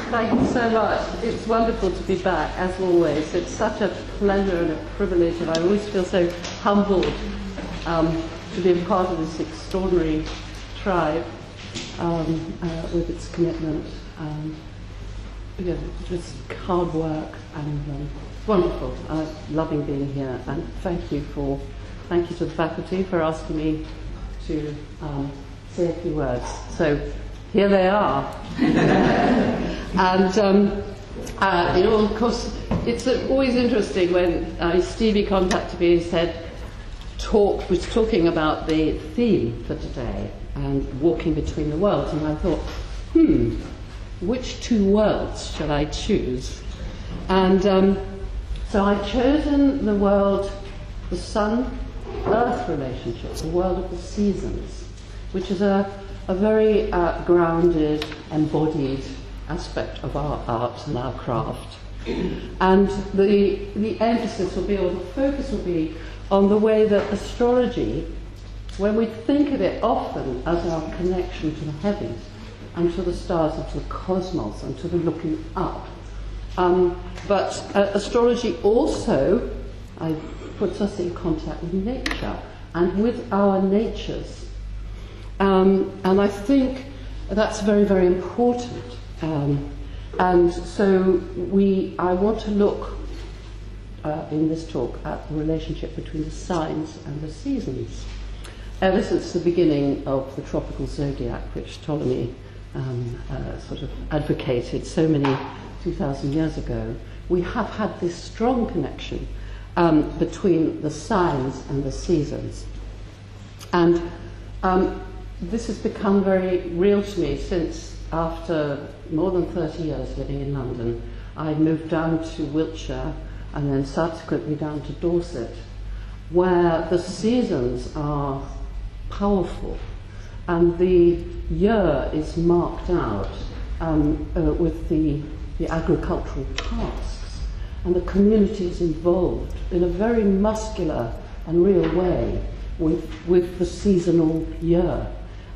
Thank you so much. It's wonderful to be back, as always. It's such a pleasure and a privilege, and I always feel so humbled to be a part of this extraordinary tribe with its commitment, just hard work, and it's wonderful. Loving being here, and thank you to the faculty for asking me to say a few words. So here they are. And of course, it's always interesting when Stevie contacted me and said, was talking about the theme for today and walking between the worlds, and I thought, which two worlds shall I choose? And so I've chosen the world, the Sun-Earth relationship, the world of the seasons, which is a very grounded, embodied aspect of our art and our craft. And the emphasis will be, or the focus will be, on the way that astrology, when we think of it often as our connection to the heavens and to the stars and to the cosmos and to the looking up, but astrology also puts us in contact with nature and with our natures. And I think that's very, very important. And so I want to look in this talk at the relationship between the signs and the seasons. Ever since the beginning of the tropical zodiac, which Ptolemy sort of advocated so many 2,000 years ago, we have had this strong connection between the signs and the seasons. And this has become very real to me since, after more than 30 years living in London, I moved down to Wiltshire and then subsequently down to Dorset, where the seasons are powerful and the year is marked out with the agricultural tasks, and the community is involved in a very muscular and real way with the seasonal year.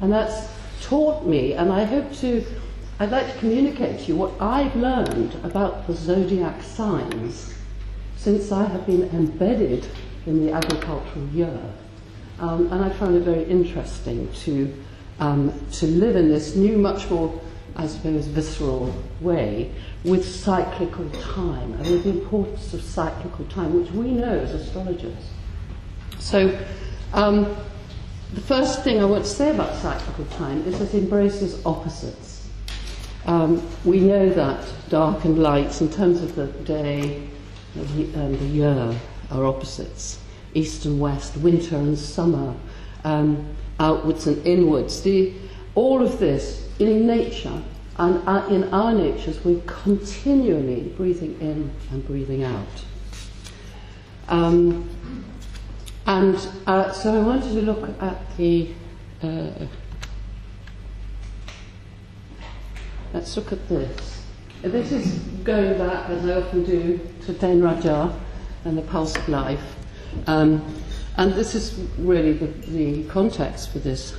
And that's taught me, and I'd like to communicate to you what I've learned about the zodiac signs since I have been embedded in the agricultural year. And I found it very interesting to live in this new, much more, I suppose, visceral way with cyclical time and with the importance of cyclical time, which we know as astrologers. So the first thing I want to say about cyclical time is that it embraces opposites. We know that dark and light, in terms of the day and the year, are opposites. East and west, winter and summer, outwards and inwards. All of this in nature, and in our natures, we're continually breathing in and breathing out. So I wanted to look at let's look at this. This is going back, as I often do, to Dane Rajah and the Pulse of Life. And this is really the context for this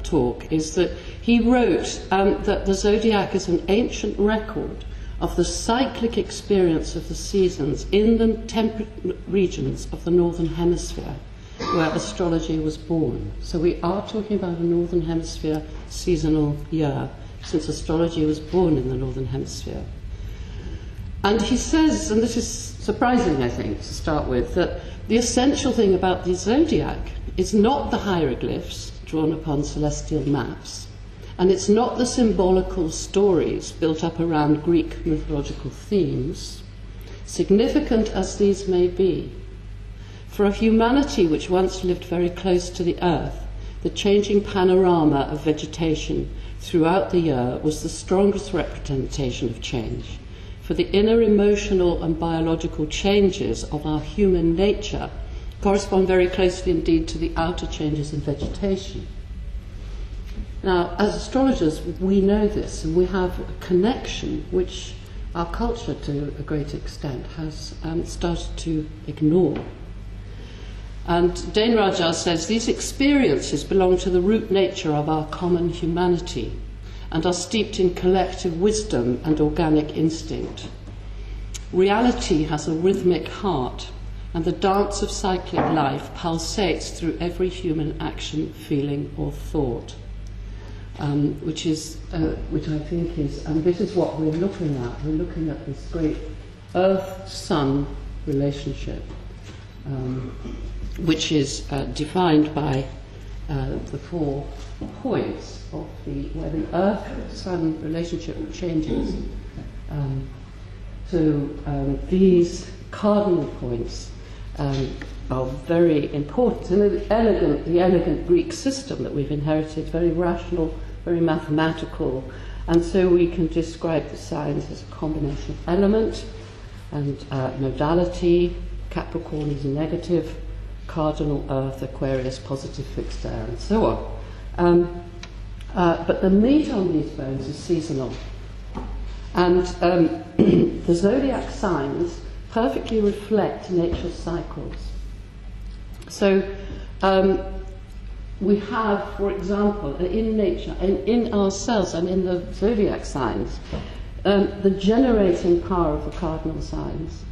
talk, is that he wrote that the zodiac is an ancient record of the cyclic experience of the seasons in the temperate regions of the Northern Hemisphere, where astrology was born. So we are talking about a Northern Hemisphere seasonal year, since astrology was born in the Northern Hemisphere. And he says, and this is surprising, I think, to start with, that the essential thing about the zodiac is not the hieroglyphs drawn upon celestial maps, and it's not the symbolical stories built up around Greek mythological themes, significant as these may be. For a humanity which once lived very close to the earth, the changing panorama of vegetation throughout the year was the strongest representation of change. For the inner emotional and biological changes of our human nature correspond very closely indeed to the outer changes in vegetation. Now, as astrologers, we know this, and we have a connection which our culture, to a great extent, has started to ignore. And Dane Rajah says, these experiences belong to the root nature of our common humanity, and are steeped in collective wisdom and organic instinct. Reality has a rhythmic heart, and the dance of cyclic life pulsates through every human action, feeling, or thought. Which I think is, and this is what we're looking at. We're looking at this great Earth-Sun relationship, which is defined by the 4 points of where the Earth-Sun relationship changes. These cardinal points are very important. And the elegant Greek system that we've inherited, very rational, very mathematical, and so we can describe the signs as a combination of element and nodality. Capricorn is negative, cardinal Earth, Aquarius positive, fixed air, and so on. But the meat on these bones is seasonal. And the zodiac signs perfectly reflect nature's cycles. So we have, for example, in nature, in ourselves and in the zodiac signs, the generating power of the cardinal signs,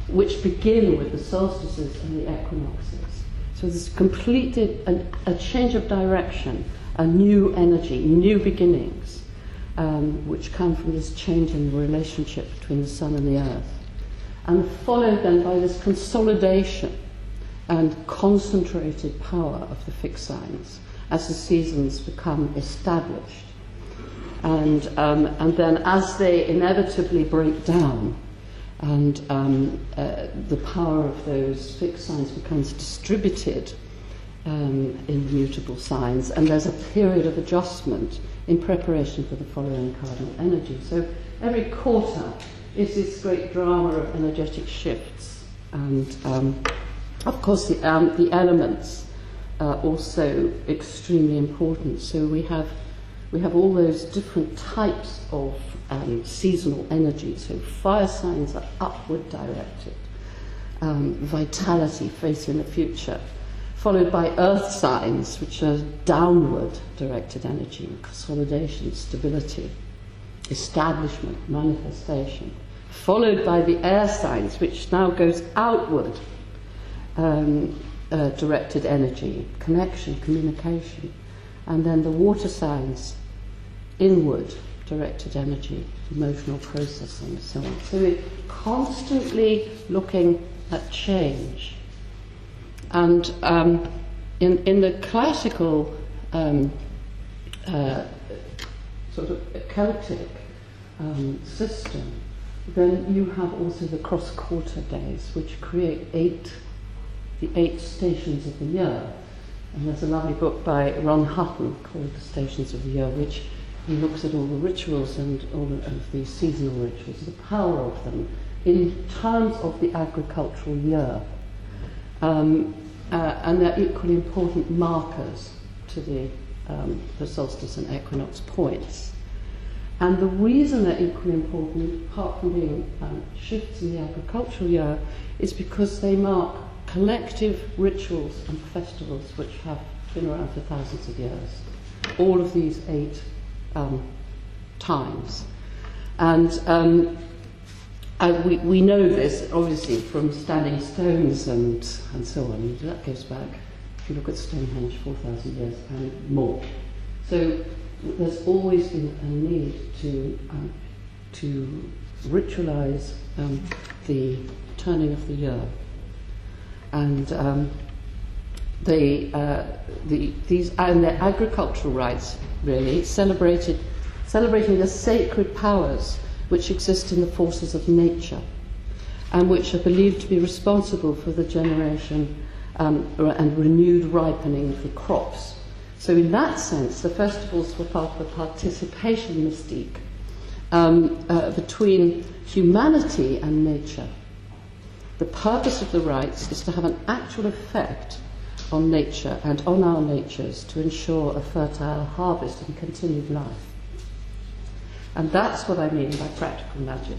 which begin with the solstices and the equinoxes. So there's completely a change of direction, a new energy, new beginnings, which come from this change in the relationship between the sun and the earth. And followed then by this consolidation and concentrated power of the fixed signs as the seasons become established. And then as they inevitably break down and the power of those fixed signs becomes distributed in the mutable signs, and there's a period of adjustment in preparation for the following cardinal energy. So every quarter is this great drama of energetic shifts, and of course the elements are also extremely important. So we have all those different types of seasonal energy. So fire signs are upward directed, vitality, facing the future, followed by earth signs, which are downward directed energy, consolidation, stability, establishment, manifestation, followed by the air signs, which now goes outward directed energy, connection, communication, and then the water signs, inward directed energy, emotional processing, and so on. So we're constantly looking at change. And in the classical sort of Celtic system, then you have also the cross-quarter days, which create the eight stations of the year. And there's a lovely book by Ron Hutton called The Stations of the Year, which he looks at all the rituals and all of the seasonal rituals, the power of them in terms of the agricultural year. And they're equally important markers to the solstice and equinox points. And the reason they're equally important, apart from being shifts in the agricultural year, is because they mark collective rituals and festivals which have been around for thousands of years. All of these 8 times. And we know this, obviously, from standing stones and so on. That goes back, if you look at Stonehenge, 4,000 years and more. So there's always been a need to ritualize the turning of the year. And these and their agricultural rites, really, celebrating the sacred powers which exist in the forces of nature, and which are believed to be responsible for the generation and renewed ripening of the crops. So in that sense, the festivals were part of a participation mystique between humanity and nature. The purpose of the rites is to have an actual effect on nature and on our natures to ensure a fertile harvest and continued life. And that's what I mean by practical magic.